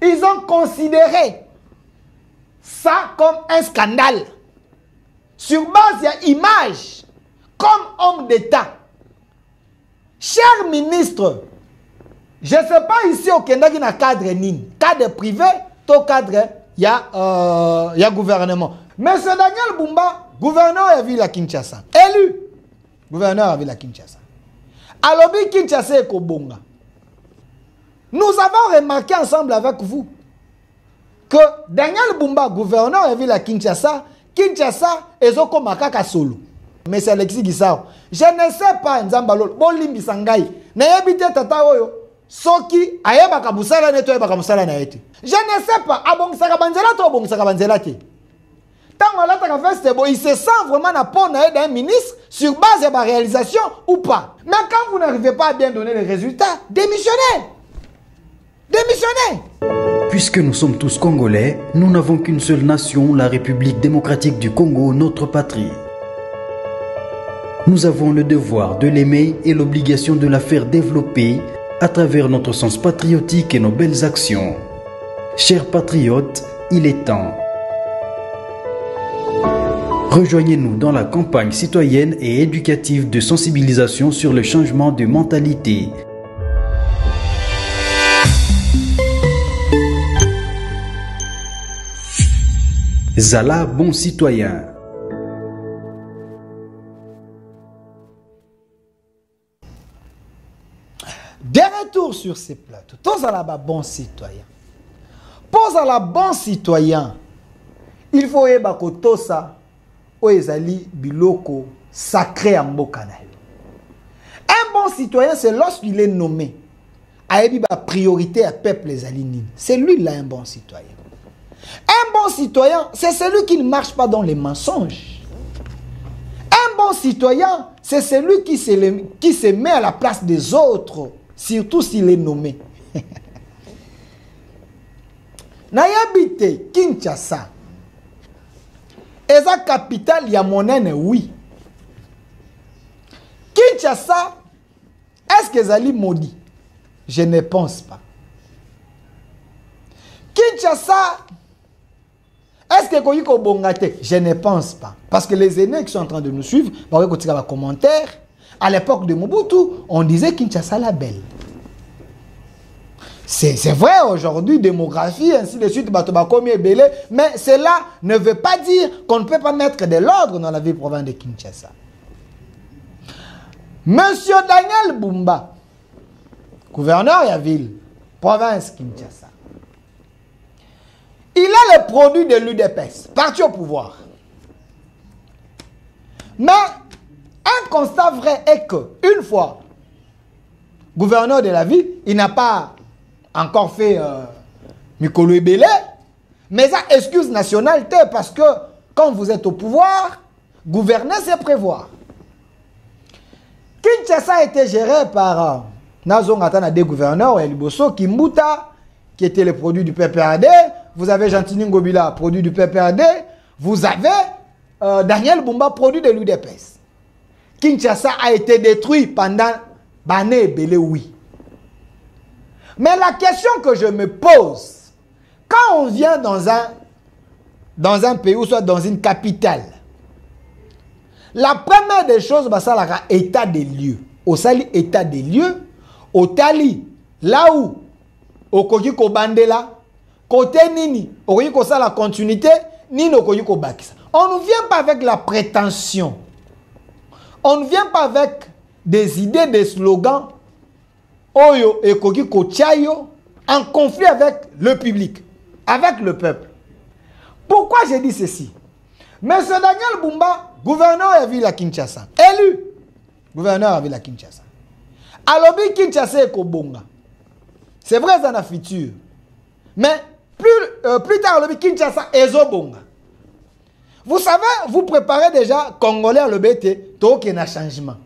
Ils ont considéré ça comme un scandale. Sur base de l'image, comme homme d'État. Cher ministre, je ne sais pas ici au Kenya qui a cadre NIN, cadre privé, tout cadre, il y a gouvernement. Monsieur Daniel Bumba, gouverneur de la ville à Kinshasa, élu, gouverneur de la ville à Kinshasa. Alors, Kinshasa est Kobonga. Nous avons remarqué ensemble avec vous que Daniel Bumba, gouverneur de la ville à Kinshasa, Kinshasa est comme Makaka Solo. Mais c'est Alexis Gisao. Je ne sais pas, Nzambalol, Bolimbi Sangai, n'ayabite tata oyo, soki, ayeba kabusala neto, ayeba kabusala na ete. Je ne sais pas, abong sakabanzela to, abong sakabanzela te. Tant là, il se sent vraiment à pont d'un ministre sur base de ma réalisation ou pas. Mais quand vous n'arrivez pas à bien donner les résultats, démissionnez. Démissionnez. Puisque nous sommes tous Congolais, nous n'avons qu'une seule nation, la République démocratique du Congo, notre patrie. Nous avons le devoir de l'aimer et l'obligation de la faire développer à travers notre sens patriotique et nos belles actions. Chers patriotes, il est temps. Rejoignez-nous dans la campagne citoyenne et éducative de sensibilisation sur le changement de mentalité. Zala bon citoyen. De retour sur ces plateaux, tous à la bon citoyen. Pose à la bon citoyen. Il faut que tout ça, ezali biloko sacré en bokanayo. Un bon citoyen, c'est lorsqu'il est nommé. Ayebi ba priorité à peuple ezali. C'est lui là un bon citoyen. Un bon citoyen, c'est celui qui ne marche pas dans les mensonges. Un bon citoyen, c'est celui qui se met à la place des autres, surtout s'il est nommé. Nayabite Kinshasa. Et la capitale, il y a monnaie, oui. Kinshasa, est-ce que Zali maudit? Je ne pense pas. Kinshasa, est-ce que Koyiko Bongate? Je ne pense pas. Parce que les aînés qui sont en train de nous suivre, par exemple, commentaire, à l'époque de Mobutu, on disait Kinshasa la belle. C'est vrai aujourd'hui, démographie, ainsi de suite, mais cela ne veut pas dire qu'on ne peut pas mettre de l'ordre dans la ville province de Kinshasa. Monsieur Daniel Bumba, gouverneur de la ville, province Kinshasa, il est le produit de l'UDPS, parti au pouvoir. Mais un constat vrai est que, une fois gouverneur de la ville, il n'a pas encore fait Mikolo Ebele, mais ça excuse nationalité parce que quand vous êtes au pouvoir, gouverner c'est prévoir. Kinshasa a été géré par Nazon Atana des gouverneurs, Eliboso Kimbuta, qui était le produit du PPRD, vous avez Gentini Ngobila, produit du PPRD, vous avez Daniel Bumba, produit de l'UDPS. Kinshasa a été détruit pendant Bané Ebele, oui. Mais la question que je me pose, quand on vient dans un pays ou soit dans une capitale, la première des choses, c'est l'état des lieux. Au sali état des lieux, au tali, là où, au Kojiko Bandela, côté Nini, au Kojiko ça la continuité, Nini au Kojiko Bakisa. On ne vient pas avec la prétention. On ne vient pas avec des idées, des slogans. Oyo et Kojiko Tchayo en conflit avec le public, avec le peuple. Pourquoi j'ai dit ceci? Monsieur Daniel Bumba, gouverneur de la ville à Kinshasa, élu gouverneur de la ville à Kinshasa. Alobi Kinshasa et Kobonga. C'est vrai, ça n'a futur. Mais plus tard, Alobi Kinshasa et Zobonga. Vous savez, vous préparez déjà Congolais à l'OBT, tout qui n'a changement.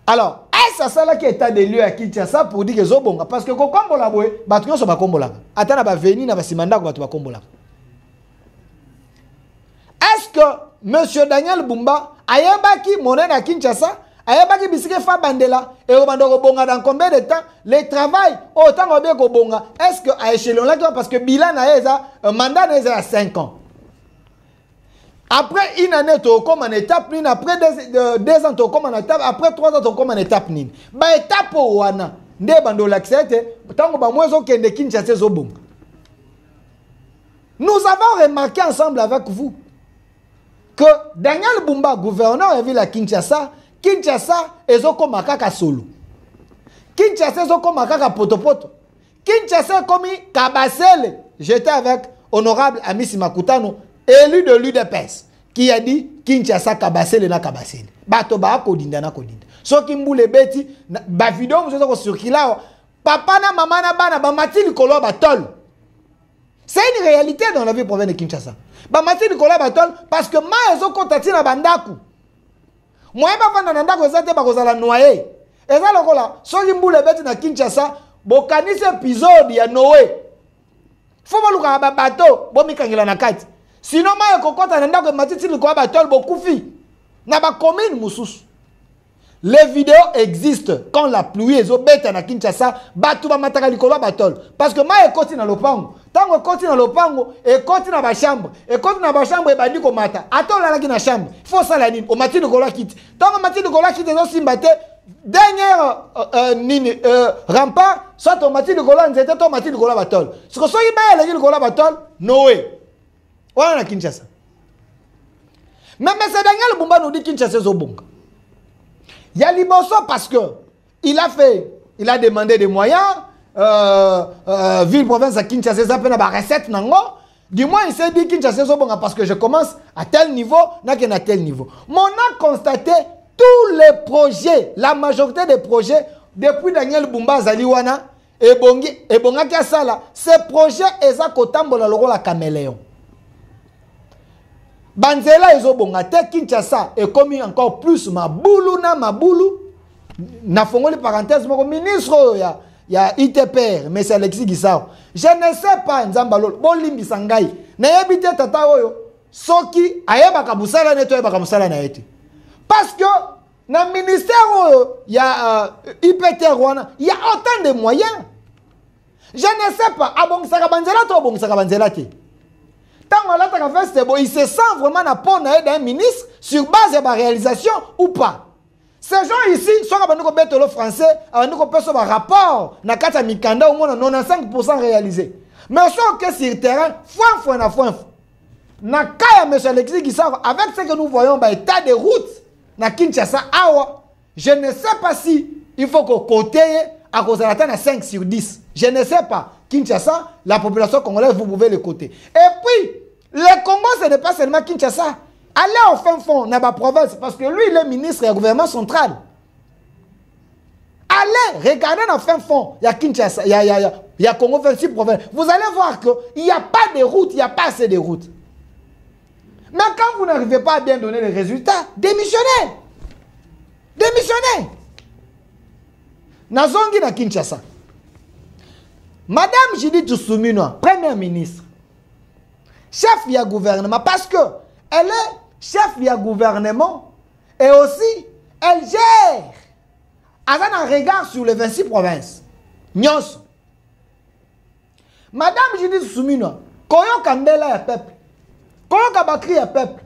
Alors, est-ce ça là qui est état des lieux à Kinshasa pour dire que Zobonga? Parce que quand on l'a vu, on va combola. Attends, on va venir, on va se demander qu'on va combola. Est-ce que M. Daniel Bumba a yebaki monnaie à Kinshasa, ayebaki bisike fa bandela et au bando bonga dans combien de temps le travail autant bien ko bonga est-ce que à échelon là parce que bilan na eza mandat na eza à 5 ans après une année tu comme en étape nine après 2 ans tu comme en étape après 3 ans tu comme en étape nine ba étape wana nde bando l'accepte tango ba mwezo kende Kinshasa zo bonga. Nous avons remarqué ensemble avec vous que Daniel Bumba, gouverneur de ville à Kinshasa, Kinshasa est comme Kaka Solo. Kinshasa est comme Kaka Potopoto. Kinshasa est comme Kabasele. J'étais avec honorable Amis Makutano, élu de l'UDPS, qui a dit Kinshasa Kabasele na Kabasele. Bato ba kodinda na kodinda. So kimboule beti, ba vidéo vous sur kila papa na maman na bana ba mati likolo ba tol. C'est une réalité dans la vie province de Kinshasa. Ba mati Nicolas Batol parce que ma ezo kontati na bandaku. Moi ba vanda na ndako ezate ba kozala noyer. Eza lokola soki mbule beti na Kinshasa bokanise épisode ya Noé. Faut ba luka ba bateau bo mikangela na kati. Sinon ma ekokota na ndako matiti Nicolas Batol bokufi. Na ba commune mususu. Les vidéos existent quand la pluie est au bête à Kinshasa, batu ba mataka Nicolas Batol. Parce que ma ekoti na lopango. Tant que continue le pango et continue dans la chambre et continue dans la chambre et bandi ko mata attends la na chambre il faut ça la nine au matin de gola quitte tant que matin de gola quitte dans simbate dernière rempart soit au matin de gola nzete to matin de gola batol ce que so iba la de gola batol Noé on na Kinshasa mais c'est Daniel Bumba nous dit Kinshasa zo bonga il y a liboso parce que il a demandé des moyens ville province à Kinshasa ça peut avoir recette nango du moins il s'est dit Kinshasa so bonga parce que je commence à tel niveau n'a qu'à tel niveau mais on a constaté tous les projets la majorité des projets depuis Daniel Bumba Zaliwana et bonga qui a ça là ces projets eza kotambola loko la caméléon banzela ezo bonga te Kinshasa est commis encore plus mabulu na fongoli parenthèse mon ministre il y a ITPR, mais c'est Alexis Guissao. Je ne sais pas, Nzambalol, Bolimbi Sangai. N'ayabite tata oyo, soki, ayeba kabusala neto ayeba kabusala na ete. Parce que, dans le ministère oyo, il y a IPTR, il y a autant de moyens. Je ne sais pas, abong sakabanzela to abong sakabanzela te. Tant là, il se sent vraiment à pont d'un ministre sur base de la réalisation ou pas. Ces gens ici, soit nous avons le français, nous avons un rapport, na kata mikanda au moins 95% réalisé. Mais soit que sur le terrain, foin. Na kaya M. Alexis Guissao, avec ce que nous voyons, bah, état de route, na Kinshasa, awa, je ne sais pas si il faut qu'on côté à cause de la à 5 sur 10. Je ne sais pas. Kinshasa, la population congolaise, vous pouvez le côté. Et puis, le Congo, ce n'est pas seulement Kinshasa. Allez au fin fond, dans la province, parce que lui, il est ministre du gouvernement central. Allez, regardez dans le fin fond, il y a Kinshasa, il y a Congo 26 provinces. Vous allez voir qu'il n'y a pas de route, il n'y a pas assez de routes. Mais quand vous n'arrivez pas à bien donner les résultats, démissionnez. Démissionnez. Nazongi na Kinshasa. Madame Judith Suminwa, première ministre, chef du gouvernement, parce que elle est chef du gouvernement et aussi elle gère. Elle a un regard sur les 26 provinces. Nyos. Madame Judith Suminwa, Koyo Kambela est peuple. Koyo Kabakri est peuple.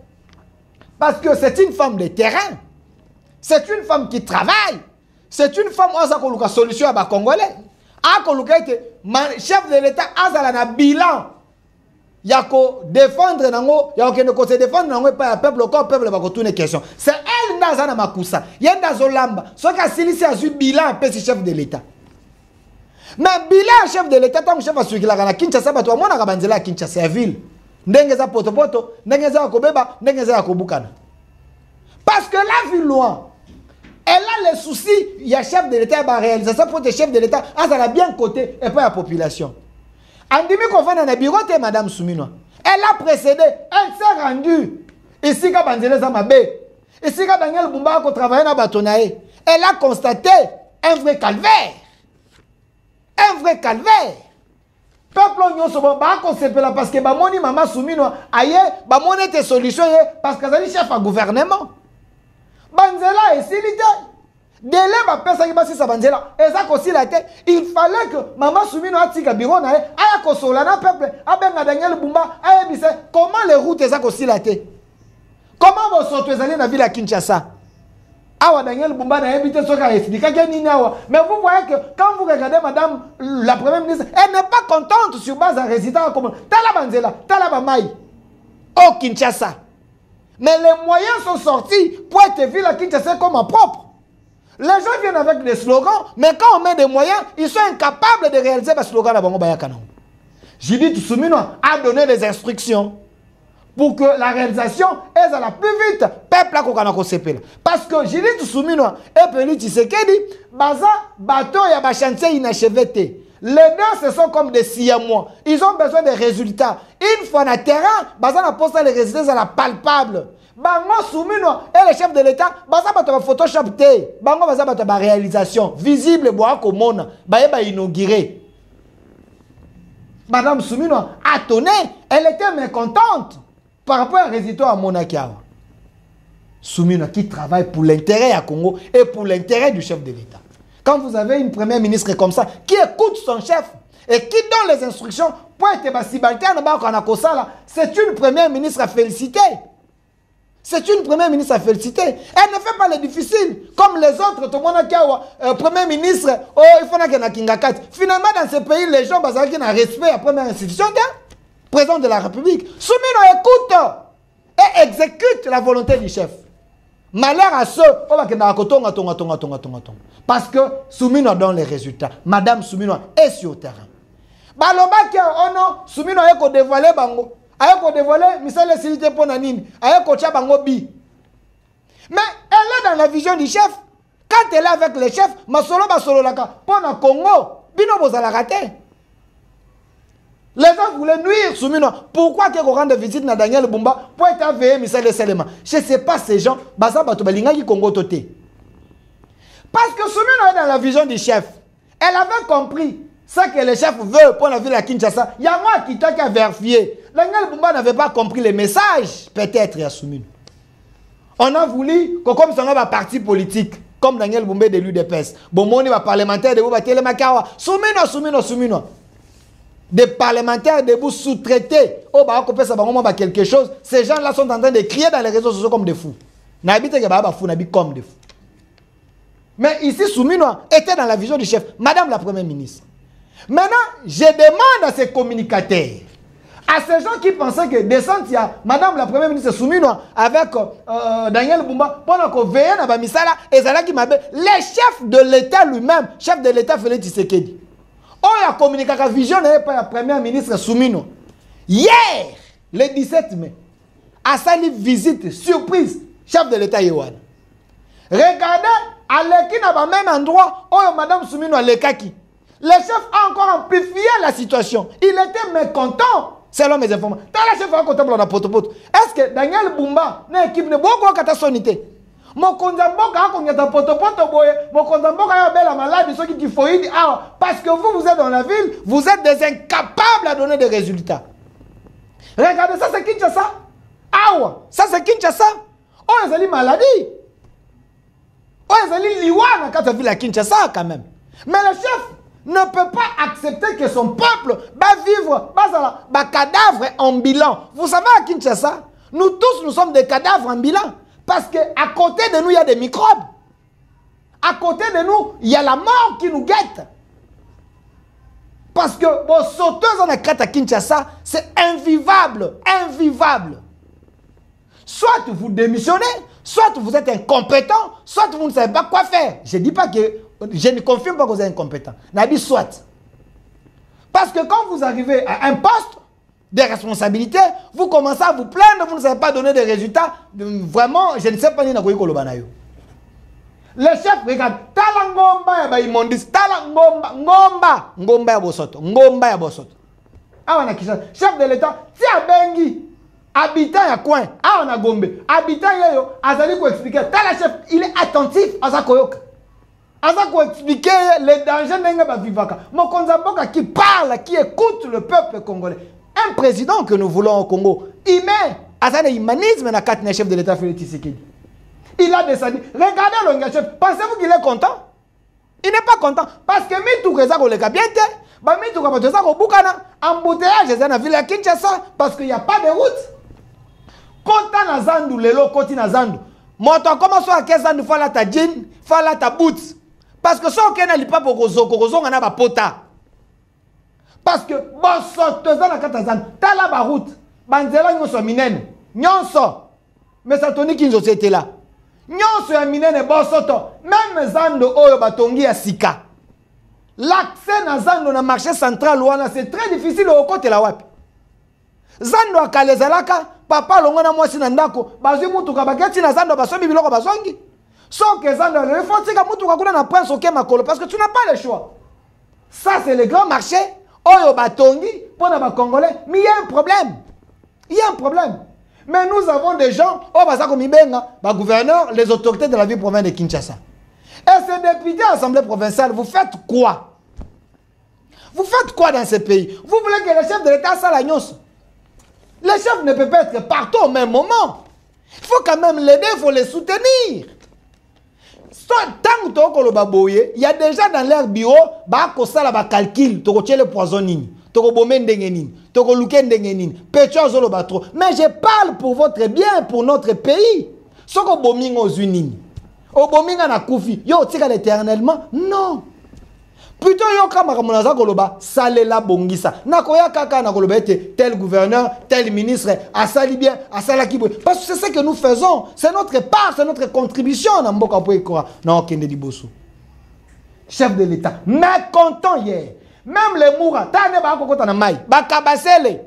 Parce que c'est une femme de terrain. C'est une femme qui travaille. C'est une femme qui a une solution à Congolais. Chef de l'État a un bilan. Il y a qu'à défendre, il y a qu'à se défendre, pas le peuple, le peuple va tourner une question. C'est elle qui a makusa. Il y a dans Zolamba. Ce qui a silicé a eu bilan, c'est chef de l'État. Mais bilan, chef de l'État, tant que chef a suivi la Kinshasa, tu as mon arabanzela Kinshasa, la ville. N'engeza potopoto, n'engeza kobeba, n'engeza kobukana. Parce que la ville loin, elle a les soucis, il y a chef de l'État, la réalisation pour le chef de l'État, elle a bien côté et pas la population. Andimi Kofan a bureau, Madame Suminwa. Elle a précédé, elle s'est rendue. Ici, quand Banzele Zamabé, ici, quand Daniel Bumba a travaillé dans Batonae, elle a constaté un vrai calvaire. Un vrai calvaire. Peuple nyonso ba koncepela parce que ba moni mama Suminwa aye ba moni te solution parce que zali chef à gouvernement. Banzela et silité délai ba pesa ki basi sabanzela eza ko sila te. Il fallait que maman Soumino atika bureau na aya ko sola na peuple abenga Daniel Bumba aya bise comment les routes eza ko sila te. Comment vous sortez allez dans la ville à Kinshasa? Awa Daniel Bumba n'a évité ce qu'a expliqué. Mais vous voyez que quand vous regardez madame la première ministre, elle n'est pas contente sur base d'un résident comme Talabanzela, Talabamaï, au Kinshasa. Mais les moyens sont sortis pour être ville à Kinshasa comme en propre. Les gens viennent avec des slogans, mais quand on met des moyens, ils sont incapables de réaliser les slogans à Bango Bayakana. Judith Soumino a donné des instructions pour que la réalisation est à la plus vite. Peuple a kokana sepela. Parce que Judith Soumino et Pelli Tshisekedi, baza bateau ya ba chantier inachevé. Les deux, ce sont comme des siamois. Ils ont besoin de résultats. Une fois dans le terrain, baza na poste les résultats à la palpable. Bango Soumino et le chef de l'État, baza bato ba Photoshop te. Bango baza bato ba réalisation visible boa komona, ba yeba inaugurer. Madame Soumino a tonné, elle était mécontente par rapport à résultat à Monakiawa. Soumino qui travaille pour l'intérêt à Congo et pour l'intérêt du chef de l'État. Quand vous avez une première ministre comme ça, qui écoute son chef et qui donne les instructions pour être c'est une première ministre à féliciter. C'est une première ministre à féliciter. Elle ne fait pas les difficiles. Comme les autres, tout le monde a premier ministre, oh, il faut qu'il y ait Kingakat. Finalement, dans ce pays, les gens ont un respect à la première institution, président de la République. Soumino écoute et exécute la volonté du chef. Malheur à ceux parce que Soumino donne les résultats. Madame Soumino est sur le terrain. Balobaki oh non, Soumino a dévoilé bango. A dévoilé misale silité pour nanini. A bango bi. Mais elle est dans la vision du chef. Quand elle est avec le chef, masolo basolo laka pour le Congo, bino bozala raté. Les gens voulaient nuire Soumino. Pourquoi qu'ils rendent visite à Daniel Bumba pour être veillé misale Selema? Je ne sais pas ces gens. Baza bato balinga qui Congo toté. Parce que Soumino est dans la vision du chef. Elle avait compris ce que le chef veut pour la ville à Kinshasa. Il y a moi qui t'a vérifié. Daniel Bumba n'avait pas compris les messages, peut-être, à Soumino. On a voulu que comme ça, on a un parti politique, comme Daniel Bumba de l'UDPS. Bon, on va parlementaire de Bouba Télémakawa. Soumino. Des parlementaires debout sous-traités. Oh, bah, on ça va quelque chose. Ces gens-là sont en train de crier dans les réseaux sociaux comme des fous. N'habite que bah, fou, n'habite comme des fous. Mais ici, Soumino était dans la vision du chef, Madame la Première ministre. Maintenant, je demande à ces communicateurs, à ces gens qui pensaient que descendre, il y a Madame la Première ministre Soumino avec Daniel Bumba, pendant qu'on veillait dans Bamisala, et c'est là qui m'a dit, les chefs de l'État lui-même, chef de l'État Félix Tshisekedi. Oh, il y a communiqué la vision de la Première ministre Soumino. Hier, le 17 mai, à sa visite surprise, chef de l'État Yohan. Regardez, à l'équipe dans le même endroit, oh, Madame Soumino Lekaki. Le chef a encore amplifié la situation. Il était mécontent, selon mes informations. Dans la chef a comptable dans Potopoto. Est-ce que Daniel Bumba, une équipe ne peut pas catastropher? Mon konzamboka a konyata Potopoto boye, mon konzamboka a belle malade, ceux qui faut dire parce que vous êtes dans la ville, vous êtes des incapables à donner des résultats. Regardez ça, c'est Kinshasa. Ça c'est Kinshasa. Oh, ils ont dit maladie. Oh, ils ont dit liwana quand tu as vu la Kinshasa quand même. Mais le chef ne peut pas accepter que son peuple va vivre un cadavre ambulant. Vous savez à Kinshasa, nous tous nous sommes des cadavres ambulants. Parce qu'à côté de nous, il y a des microbes. À côté de nous, il y a la mort qui nous guette. Parce que vos sauteuses en crête à Kinshasa, c'est invivable. Invivable. Soit vous démissionnez, soit vous êtes incompétent, soit vous ne savez pas quoi faire. Je ne dis pas que... Je ne confirme pas que vous êtes incompétent. Nabi soit. Parce que quand vous arrivez à un poste de responsabilité, vous commencez à vous plaindre, vous ne savez pas donner des résultats. Vraiment, je ne sais pas ni nakoyi kolobanayo. Le chef regarde, tala ngomba ya ba imondis, tala ngomba ya bosoto. Ah on kisha, chef de l'État, ti abengi habitant ya coin, on a gombe, habitant yeyo, azali ko expliquer, tala chef, il est attentif à sa koyoka. Aza ko expliquer les dangers n'enga ba vivaka. Mokonza Mboka qui parle, qui écoute le peuple congolais. Un président que nous voulons au Congo, il met à un humanisme dans 4 chefs de l'État Félix Tshisekedi. Il a descendu. Regardez le chef. Pensez-vous qu'il est content? Il n'est pas content. Parce que Mitou Reza ko le kabiente, ba Mitou ka bateza ko bukana, embouteillage dans la ville de Kinshasa parce qu'il n'y a pas de route. Kota na zandu lelo koti na zandu. Moto commence à 15 ans de fois la ta jean, fala ta boots. Parce que ça aucun n'a pas pour kozo ngana ba pota. Parce que bon soteza na kata zandu, ta la ba route. Banzela nyonso minene. Nyonso. Mais ça toni kinzo c'était là. Nyonso ya minene bon soto. Même zando oyo batongi ya sika. L'accès na zando na marché central wana c'est très difficile au côté la wapi. Zando akalezalaka papa longona mwasi na ndako bazwi mutuka baketi na zando basomi biloko bazongi. Soke zando le faut tika mutuka kuna na prince oke makolo parce que tu n'as pas le choix. Ça c'est le grand marché oyo batongi pour na ba congolais, mais il y a un problème. Il y a un problème. Mais nous avons des gens, oh bazako mibenga, ba gouverneur, les autorités de la ville province de Kinshasa. Et ces députés à l'Assemblée provinciale, vous faites quoi? Vous faites quoi dans ce pays? Vous voulez que le chef de l'État soit la nyonso? Le chef ne peut pas être partout au même moment. Il faut quand même l'aider, il faut les soutenir. Tant que il y a déjà dans leur bureau, bah calcul, tu le poisonning, tu mais je parle pour votre bien, pour notre pays. Ce que bombing aux unis, au bombing à Koufi, yo tira éternellement, non. Plutôt yo kamaramunaza koloba salela bongisa. Nakoya kaka na koloba tel gouverneur, tel ministre, asali bien, asala kibo. Parce que c'est ce que nous faisons, c'est notre part, c'est notre contribution na mboka po ekora. Non kende diboso. Chef de l'État, mécontent hier. Même les moura, tane ba kokota na mai, ba kabasele.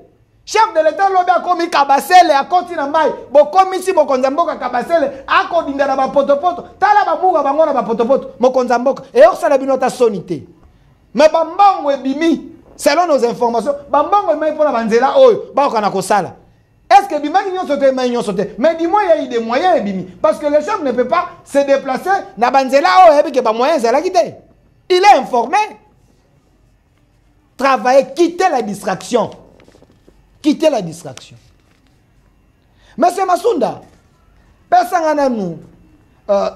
Chef de l'État lobi akomi kabasele akoti na mai, bo komisi bo konzamboka kabasele, akodinda na ba potopoto. Tala ba moura bango na ba potopoto, mo konzamboka. Et orsala binota sonité. Mais bambongo ebimi, selon nos informations, bambongo ebimi pour la banzela oyo, ba okana kosala. Est-ce que bimaki nyon sauté, mais nyon sauté? Mais dis-moi, il y a eu des moyens ebimi. Parce que le chef ne peut pas se déplacer na banzela oyo, et que ba moyen zela quitté. Il est informé. Travailler, quitter la distraction. Quitter la distraction. Monsieur Masunda, personne n'a nous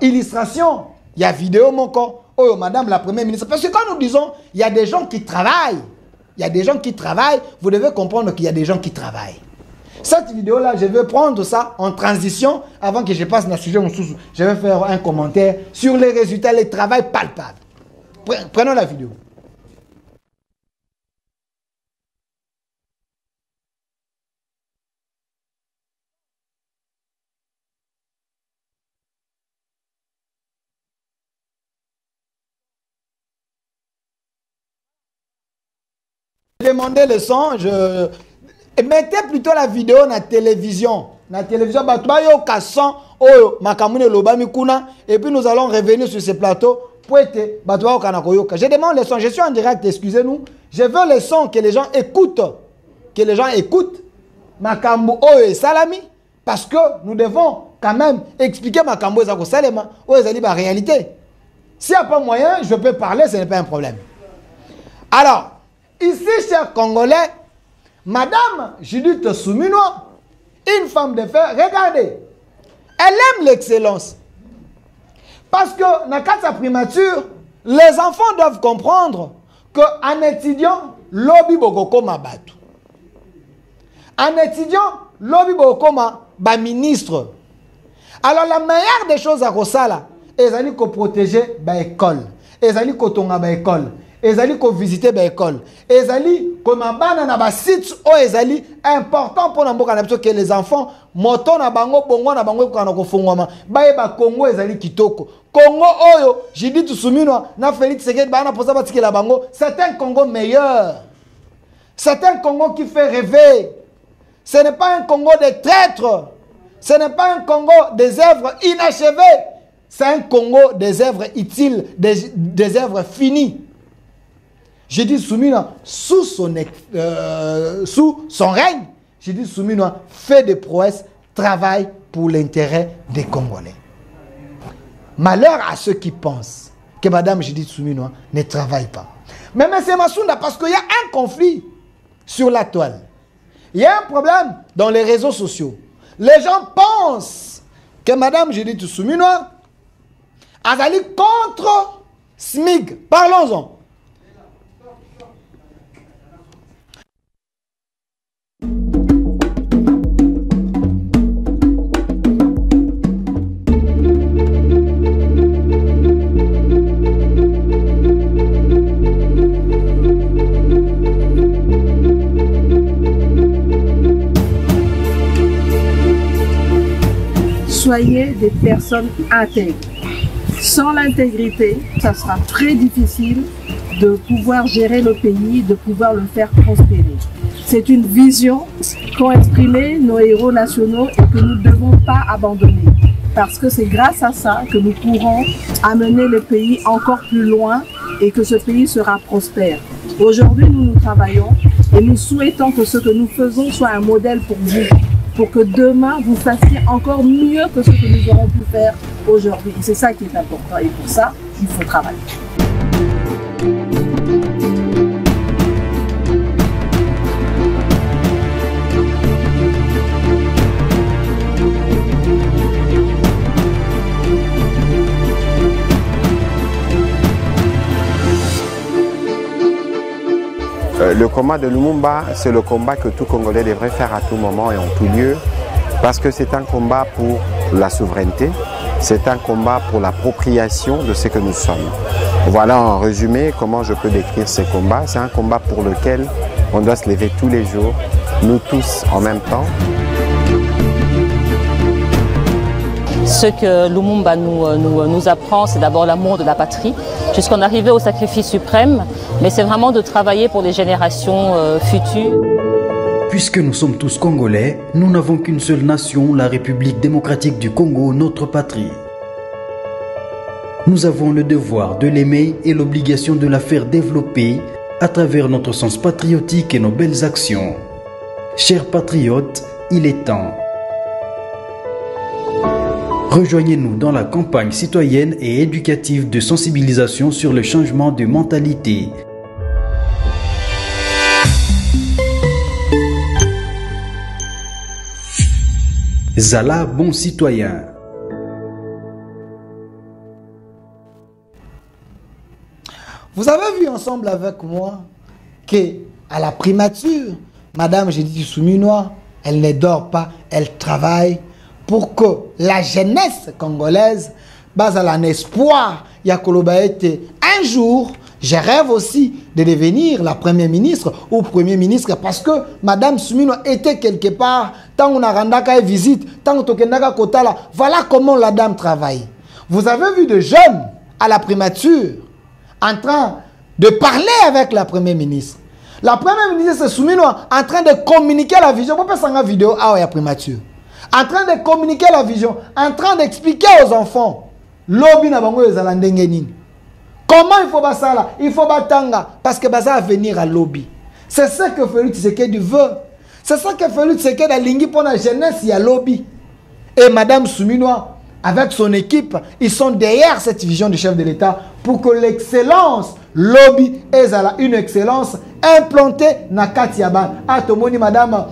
illustration, il y a vidéo mon corps. Oh, madame la première ministre. Parce que quand nous disons, il y a des gens qui travaillent. Il y a des gens qui travaillent. Vous devez comprendre qu'il y a des gens qui travaillent. Cette vidéo-là, je vais prendre ça en transition avant que je passe dans le sujet. Je vais faire un commentaire sur les résultats, les travail palpables. Prenons la vidéo. Demandez le son, mettez plutôt la vidéo dans la télévision. La télévision, et puis nous allons revenir sur ce plateau. Je demande le son, je suis en direct, excusez-nous. Je veux le son, que les gens écoutent. Que les gens écoutent. Makambo et Salami. Parce que nous devons quand même expliquer Makambo et Salema. La réalité. S'il n'y a pas moyen, je peux parler, ce n'est pas un problème. Alors, ici, chers Congolais, Madame Judith Souminois, une femme de fer, regardez, elle aime l'excellence. Parce que, dans sa primature, les enfants doivent comprendre qu'en étudiant, lobby bokoko mabatu. En étudiant, lobby bokoko ma ministre. Alors, la meilleure des choses à Rosala, ils allaient protéger l'école. Ils allaient tonga l'école. Ils allaient visiter l'école. Ils allaient comme un banana na site où ils allaient important pour que les enfants moto na bango bongo na bango kana ko fungwama baye ba Congo ils allaient kitoko. Congo oyo Judith Souminois na Félix Tshisekedi bana posa batiki la bango, c'est un Congo meilleur. C'est un Congo qui fait rêver. Ce n'est pas un Congo de traîtres. Ce n'est pas un Congo des œuvres inachevées. C'est un Congo des œuvres utiles, des œuvres finies. J'ai dit Souminois, sous son règne, j'ai dit Souminois fait des prouesses, travaille pour l'intérêt des Congolais. Malheur à ceux qui pensent que Madame Judith Souminois ne travaille pas. Mais M. Masunda, parce qu'il y a un conflit sur la toile. Il y a un problème dans les réseaux sociaux. Les gens pensent que Madame Judith Suminwa azali contre SMIC. Parlons-en. Soyez des personnes intègres. Sans l'intégrité, ça sera très difficile de pouvoir gérer le pays, de pouvoir le faire prospérer. C'est une vision qu'ont exprimée nos héros nationaux et que nous ne devons pas abandonner. Parce que c'est grâce à ça que nous pourrons amener le pays encore plus loin et que ce pays sera prospère. Aujourd'hui, nous travaillons et nous souhaitons que ce que nous faisons soit un modèle pour vous. Pour que demain, vous fassiez encore mieux que ce que nous aurons pu faire aujourd'hui. C'est ça qui est important et pour ça, il faut travailler. Le combat de Lumumba, c'est le combat que tout Congolais devrait faire à tout moment et en tout lieu, parce que c'est un combat pour la souveraineté, c'est un combat pour l'appropriation de ce que nous sommes. Voilà en résumé comment je peux décrire ces combats. C'est un combat pour lequel on doit se lever tous les jours, nous tous en même temps. Ce que Lumumba nous apprend, c'est d'abord l'amour de la patrie, jusqu'en arriver au sacrifice suprême, mais c'est vraiment de travailler pour les générations futures. Puisque nous sommes tous Congolais, nous n'avons qu'une seule nation, la République démocratique du Congo, notre patrie. Nous avons le devoir de l'aimer et l'obligation de la faire développer à travers notre sens patriotique et nos belles actions. Chers patriotes, il est temps. Rejoignez-nous dans la campagne citoyenne et éducative de sensibilisation sur le changement de mentalité. Zala bon citoyen. Vous avez vu ensemble avec moi que à la primature, Madame Judith Suminwa, elle ne dort pas, elle travaille pour que la jeunesse congolaise base à un espoir. Un jour, je rêve aussi de devenir la première ministre ou premier ministre parce que Madame Suminwa était quelque part, tant on a rendu une visite, tant on a kotala. Voilà comment la dame travaille. Vous avez vu des jeunes à la primature en train de parler avec la première ministre. La première ministre Suminwa en train de communiquer la vision. Pourquoi pas une vidéo à la primature? En train de communiquer la vision, en train d'expliquer aux enfants lobby na bango ezala ndenge nini. Comment il faut ça là? Il faut batanga parce que ça va venir à lobby. C'est ça que Félix Tshisekedi veut. C'est ça que Félix Tshisekedi a lingui pour la jeunesse, il y a lobby. Et Madame Suminwa, avec son équipe, ils sont derrière cette vision du chef de l'État pour que l'excellence lobby est une excellence implantée na Katiaba. Ah, tomoni Madame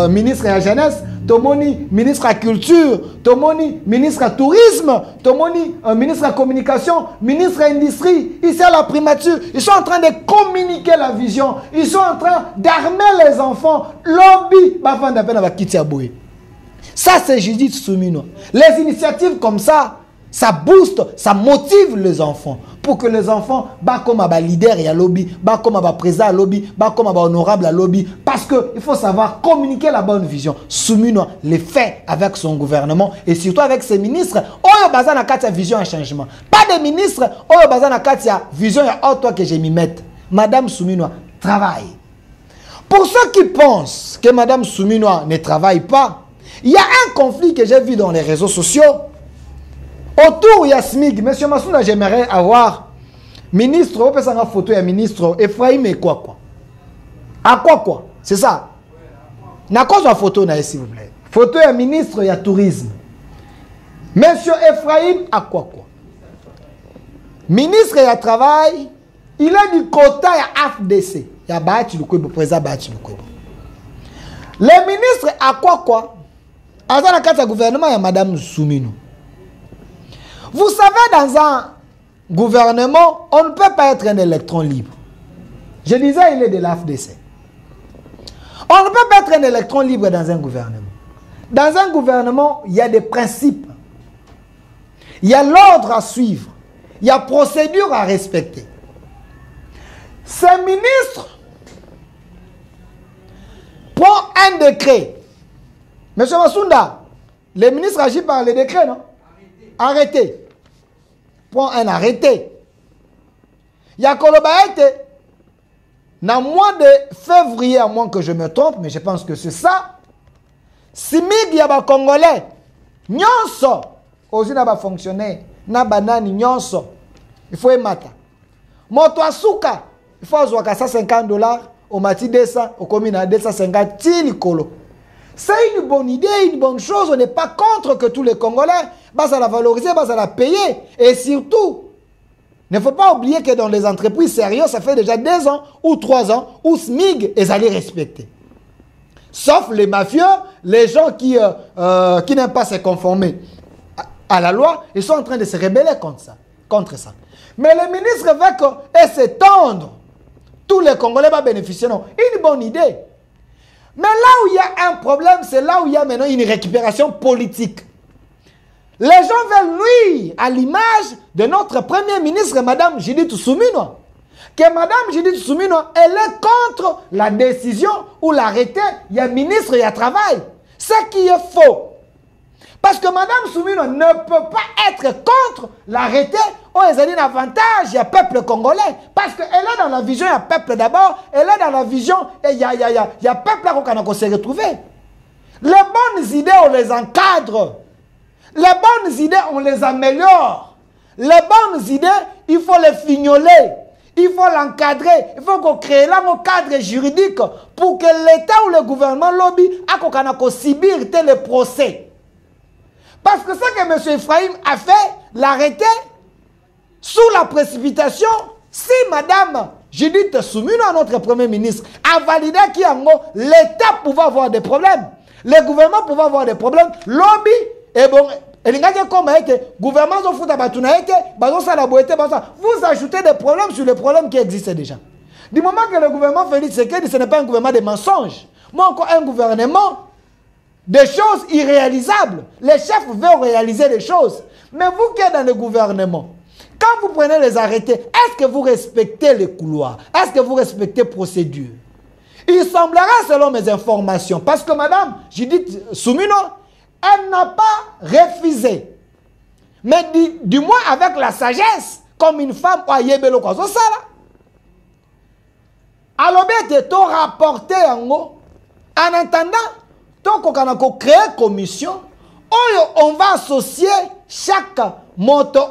ministre de la jeunesse, tomoni ministre de la culture, tomoni ministre de tourisme, tomoni ministre de la communication, ministre de l'industrie. Ici à la primature, ils sont en train de communiquer la vision. Ils sont en train d'armer les enfants. Lobby, bafan d'appel à Kitiaboué. Ça, c'est Judith Suminwa. Les initiatives comme ça booste, ça motive les enfants. Pour que les enfants, comme un leader et un lobby, comme un président à lobby, comme un honorable à lobby. Parce qu'il faut savoir communiquer la bonne vision. Suminwa les fait avec son gouvernement et surtout avec ses ministres. Oyo bazan na kati ya vision et changement. Pas des ministres, oyo bazan na kati ya vision et autre que je m'y mette. Madame Suminwa travaille. Pour ceux qui pensent que Madame Suminwa ne travaille pas, il y a un conflit que j'ai vu dans les réseaux sociaux. Autour, il y a SMIG. Monsieur Massouna, j'aimerais avoir ministre, on peut s'en photo, il y a ministre Ephraim et quoi. À quoi? C'est ça. N'a quoi la photo, s'il vous plaît. Photo, il y a ministre, il y a tourisme. Monsieur Ephraim, à quoi? Ministre, il y a travail. Il a du quota, il y a AFDC. Il y a Bati Lukwebo, président Bati Lukwebo. Les ministres, à quoi? Azana kata gouvernement ya Madame Soumino. Vous savez, dans un gouvernement, on ne peut pas être un électron libre. Je disais, il est de l'AFDC. On ne peut pas être un électron libre dans un gouvernement. Dans un gouvernement, il y a des principes. Il y a l'ordre à suivre. Il y a procédure à respecter. Ces ministres prend un décret. Monsieur Massounda, les ministres agissent par les décrets, non? Arrêtez. Prend un arrêté. Il y a Kolobaete. Dans le mois de février, à moins que je me trompe, mais je pense que c'est ça. Simig yaba Congolais. Nyonso. Aussi n'a pas fonctionné. Na banani nyonso. Il faut emata. Moto asuka. Il faut avoir $150. Au mati 200. Au commune à 250. Tilikolo. C'est une bonne idée, une bonne chose. On n'est pas contre que tous les Congolais, ça la valoriser, ça la payer. Et surtout, il ne faut pas oublier que dans les entreprises sérieuses, ça fait déjà 2 ans ou 3 ans où SMIG est allé respecter. Sauf les mafieux, les gens qui n'aiment pas se conformer à la loi, ils sont en train de se rebeller contre ça. Mais le ministre veut s'étendre. Tous les Congolais vont bénéficier. Non, une bonne idée. Mais là où il y a un problème, c'est là où il y a maintenant une récupération politique. Les gens veulent nuire à l'image de notre premier ministre, Madame Judith Soumino. Que Madame Judith Soumino, elle est contre la décision ou l'arrêté, il y a ministre, il y a travail. Ce qui est faux. Parce que Madame Soumino ne peut pas être contre l'arrêté où il y a un avantage, il y a peuple congolais. Parce qu'elle est dans la vision, il y a peuple d'abord, elle est dans la vision, et il y a peuple qu'on s'est retrouvé. Les bonnes idées, on les encadre. Les bonnes idées, on les améliore. Les bonnes idées, il faut les fignoler. Il faut l'encadrer. Il faut qu'on crée là un cadre juridique pour que l'État ou le gouvernement lobby a subir les procès. Parce que ce que M. Ephraim a fait, l'arrêter, sous la précipitation, si Mme Judith Soumino, notre Premier ministre, a validé qu'il y a l'État pouvait avoir des problèmes, le gouvernement pouvait avoir des problèmes, lobby, et bon, vous ajoutez des problèmes sur les problèmes qui existent déjà. Du moment que le gouvernement Félix Tshisekedi, ce n'est pas un gouvernement de mensonges, mais encore un gouvernement des choses irréalisables. Les chefs veulent réaliser les choses. Mais vous qui êtes dans le gouvernement, quand vous prenez les arrêtés, est-ce que vous respectez les couloirs? Est-ce que vous respectez les procédures? Il semblerait, selon mes informations, parce que Madame Judith Soumino, elle n'a pas refusé. Mais du moins avec la sagesse, comme une femme, alors bien, tu as rapporté en attendant, donc, on a créé une commission, on va associer chaque moto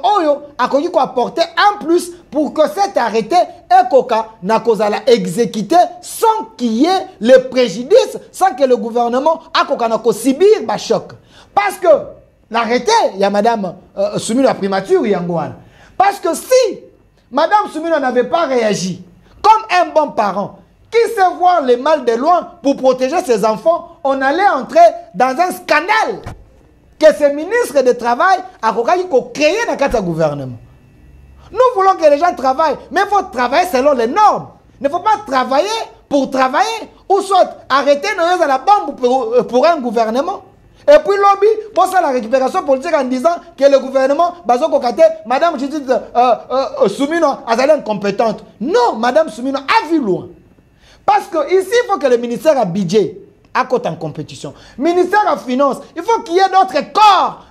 à apporter un plus pour que cet arrêté est exécuté sans qu'il y ait le préjudice, sans que le gouvernement a subir un choc. Parce que l'arrêté, il y a Mme Soumino la primature, parce que si Mme Soumino n'avait pas réagi comme un bon parent, qui sait voir le mal de loin pour protéger ses enfants, on allait entrer dans un scandale que ce ministre de Travail a créé dans le gouvernement. Nous voulons que les gens travaillent, mais il faut travailler selon les normes. Il ne faut pas travailler pour travailler, ou soit arrêter de la bombe pour un gouvernement. Et puis lobby, pour ça la récupération politique en disant que le gouvernement, Madame Judith Soumino a été incompétente. Non, Madame Soumino a vu loin. Parce qu'ici, il faut que le ministère a budget à côté en compétition. Ministère des Finances, il faut qu'il y ait d'autres corps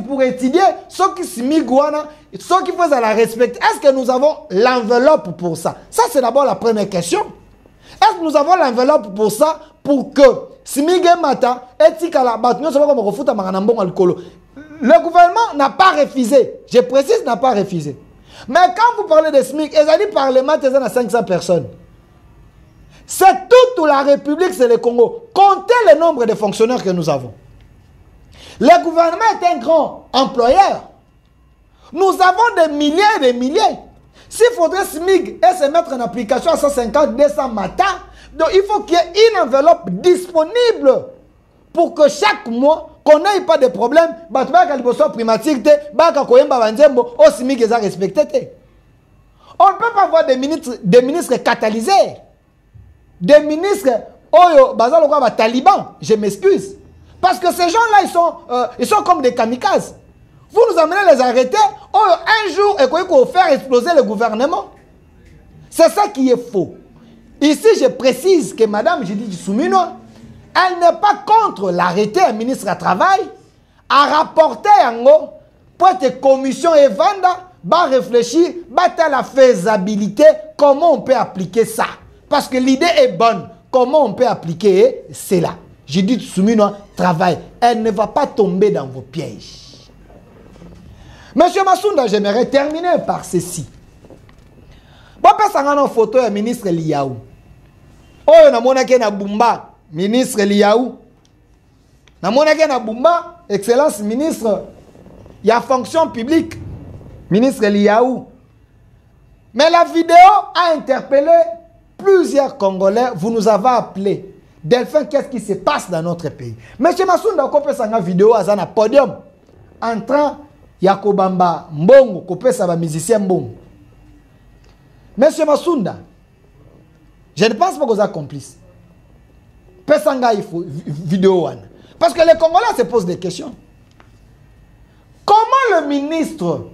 pour étudier ceux qui se miguana, ceux qui font la respecter. Est-ce que nous avons l'enveloppe pour ça? Ça, c'est d'abord la première question. Est-ce que nous avons l'enveloppe pour ça, pour que Smigé Mata et le gouvernement n'a pas refusé. Je précise, n'a pas refusé. Mais quand vous parlez de SMIC, ils ont dit parlement, ils ont 500 personnes. C'est toute la République, c'est le Congo. Comptez le nombre de fonctionnaires que nous avons. Le gouvernement est un grand employeur. Nous avons des milliers et des milliers. S'il faudrait SMIG et se mettre en application à 150, 200 matins, donc il faut qu'il y ait une enveloppe disponible pour que chaque mois, qu'on n'ait pas de problème, primatique, respecté. On ne peut pas avoir des ministres catalysés. Des ministres, talibans, je m'excuse. Parce que ces gens-là, ils sont comme des kamikazes. Vous nous amenez les arrêter, un jour, et qu'on faire exploser le gouvernement. C'est ça qui est faux. Ici, je précise que Mme Judith Soumino, elle n'est pas contre l'arrêté un ministre à travail, à rapporter en haut, pour être commission et vendre, va réfléchir, va la faisabilité, comment on peut appliquer ça. Parce que l'idée est bonne. Comment on peut appliquer cela? Judith Soumino travaille. Elle ne va pas tomber dans vos pièges. Monsieur Massounda, j'aimerais terminer par ceci. Bon, personne n'a une photo du ministre Liaou. Oh, na monake na Bumba, ministre Liaou. Na monake na Bumba, excellence ministre, il y a fonction publique, ministre Liaou. Mais la vidéo a interpellé plusieurs Congolais. Vous nous avez appelé. Delphin, qu'est-ce qui se passe dans notre pays? Monsieur Massounda, on peut faire une vidéo à un podium en train Yakobamba Mbongo, kopé ça va musicien Mbongo. Monsieur Massounda, je ne pense pas que vous êtes complice. Pesanga il faut vidéo. Parce que les Congolais se posent des questions. Comment le ministre,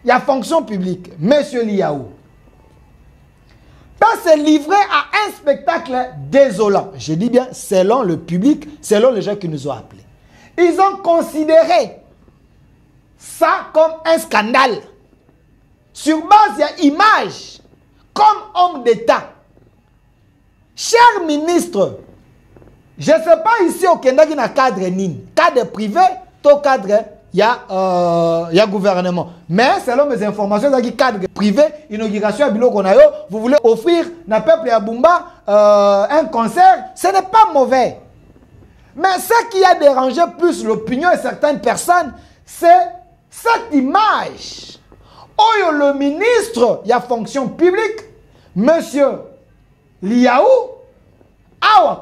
il y a fonction publique, monsieur Liaou, peut se livrer à un spectacle désolant? Je dis bien selon le public, selon les gens qui nous ont appelés. Ils ont considéré ça comme un scandale. Sur base, il y a image. Comme homme d'État. Cher ministre, je ne sais pas ici au Kenya qui n'a cadre NIN. Cadre privé, tout cadre, il y a gouvernement. Mais selon mes informations, il y a cadre privé, inauguration à Bilo Konayo, vous voulez offrir à peuple à Bumba un concert, ce n'est pas mauvais. Mais ce qui a dérangé plus l'opinion de certaines personnes, c'est cette image. Oh, le ministre, il y a fonction publique, monsieur Liaou,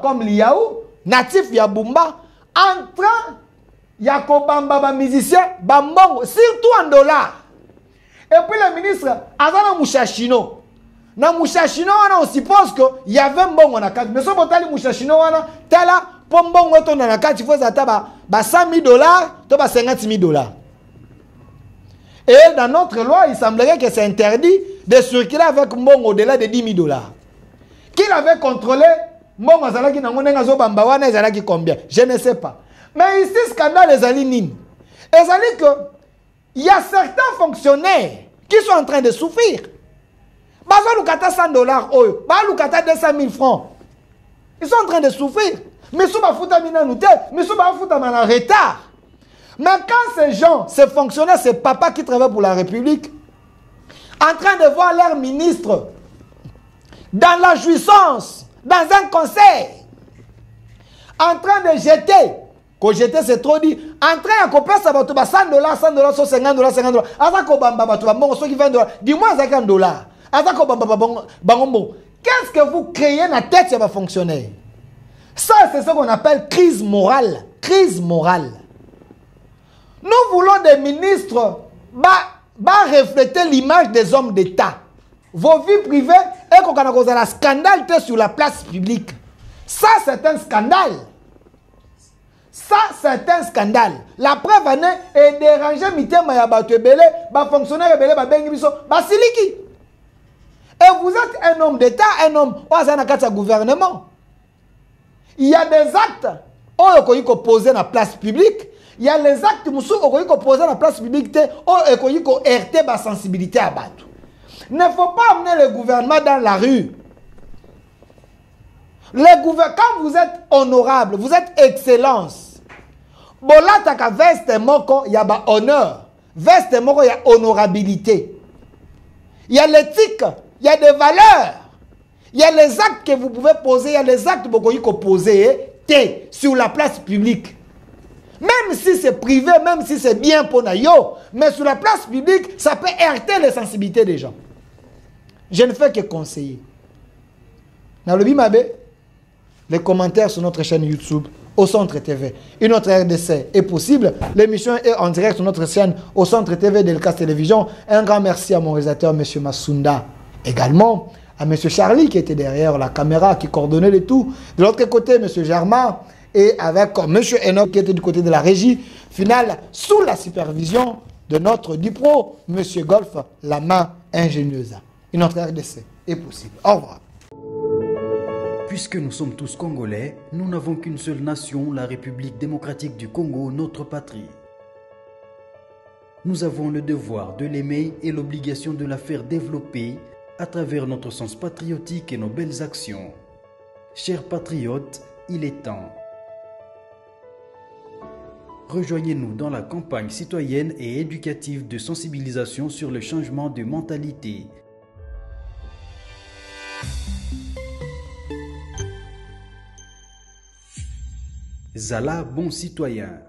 comme Liaou, natif Yabumba, en train, il y a Kobamba, musicien, Bambongo, surtout en dollars. Et puis le ministre, Azana Mouchachino. Dans Mouchachino, on suppose qu'il y avait un bon on a 4. Mais si on a Mouchachino, tala, pour bon on a 4, il faut attendre 100 000 dollars, 50 000 dollars. Et dans notre loi, il semblerait que c'est interdit de circuler avec Mbongo au-delà de 10 000 dollars. Qui l'avait contrôlé? Mbongo Zalaki Nangonengazo Bambawana Zalaki combien? Je ne sais pas. Mais ici, scandale les alinines. Et ça dit que il y a certains fonctionnaires qui sont en train de souffrir. Bazo Lukata 100 dollars, Bazo Lukata 200 000 francs. Ils sont en train de souffrir. Mais si on a minanouté, mais si on a en retard. Mais quand ces gens, ces fonctionnaires, ces papas qui travaillent pour la République, en train de voir leur ministre dans la jouissance, dans un conseil, en train de jeter, que jeter c'est trop dit, en train de couper ça va 100 dollars, 100 dollars, 50 dollars, 50 dollars, qui 20 dollars, dis-moi 50 dollars, qu'est-ce que vous créez dans la tête de vos fonctionnaires? Ça, c'est ce qu'on appelle crise morale. Crise morale. Nous voulons des ministres refléter l'image des hommes d'État. Vos vies privées et qu'on a causé un scandale sur la place publique. Ça, c'est un scandale. Ça, c'est un scandale. La preuve est déranger mitema ya bato ebele, ba fonctionnaire ebele ba bengi biso, ba siliki. Et vous êtes un homme d'État, un homme au gouvernement. Il y a des actes qui sont posés dans la place publique. Il y a les actes qui sont posés dans la place publique qui sont heurtés la sensibilité à battre. Il ne faut pas amener le gouvernement dans la rue. Quand vous êtes honorable, vous êtes excellence. Bolataka veste moko, il y a honneur. Veste moko, il y a honorabilité. Il y a l'éthique, il y a des valeurs. Il y a les actes que vous pouvez poser, il y a les actes que vous pouvez poser sur la place publique. Même si c'est privé, même si c'est bien pour Nayo, mais sur la place publique, ça peut heurter les sensibilités des gens. Je ne fais que conseiller. Dans le Bimabe, les commentaires sur notre chaîne YouTube au Centre TV. Une autre RDC est possible. L'émission est en direct sur notre chaîne au Centre TV d'Elkas Télévision. Un grand merci à mon réalisateur, M. Masunda. Également à M. Charlie qui était derrière la caméra, qui coordonnait le tout. De l'autre côté, M. Germain et avec M. Enoch qui était du côté de la régie finale sous la supervision de notre Dipro, M. Golf, la main ingénieuse. Une autre RDC est possible. Au revoir. Puisque nous sommes tous Congolais, nous n'avons qu'une seule nation, la République démocratique du Congo, notre patrie. Nous avons le devoir de l'aimer et l'obligation de la faire développer à travers notre sens patriotique et nos belles actions. Chers patriotes, il est temps. Rejoignez-nous dans la campagne citoyenne et éducative de sensibilisation sur le changement de mentalité. Zala, bon citoyen.